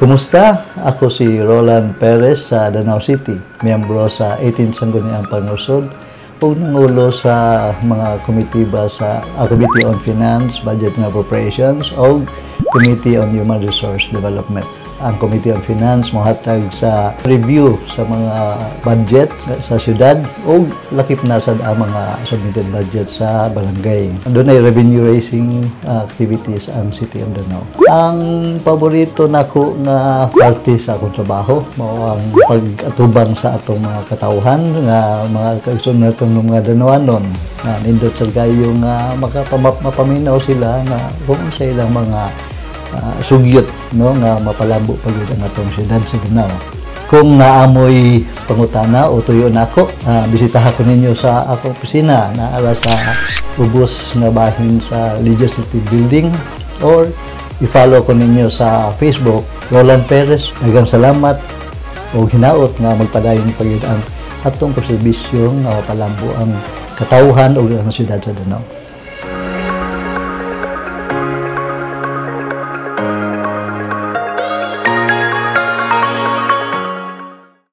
Kumusta? Ako si Roland Perez sa Danau City, miyembro sa 18th Sangguniang Pangursod ug nangulo sa mga komitiba sa Committee on Finance, Budget and Appropriations o Committee on Human Resource Development. Ang Committee on Finance mohatag sa review sa mga budget sa syudad o lakip na sa mga submitted budget sa barangay. Doon ay revenue raising activities ang City of Danau. Ang paborito nako nga parte sa akong trabaho mao ang pag-atubang sa atong mga katawhan nga mga kaigsoon natong mga Danauanon na nindot sa kayo nga mapaminaw sila na kung sa ilang mga sugyot no nga mapalabo pagud ang atong syudad sa Danau. Kung naamoy pangutana o tuyo nako, bisitahan ko ninyo sa akong opisina na ala sa ubos nga bahin sa Legislative Building or i-follow ko ninyo sa Facebook Roland Perez. Daghang salamat o hinaot nga magpadayon pagud ang atong serbisyo nga mapalabo ang katawhan o ang syudad sa Danau.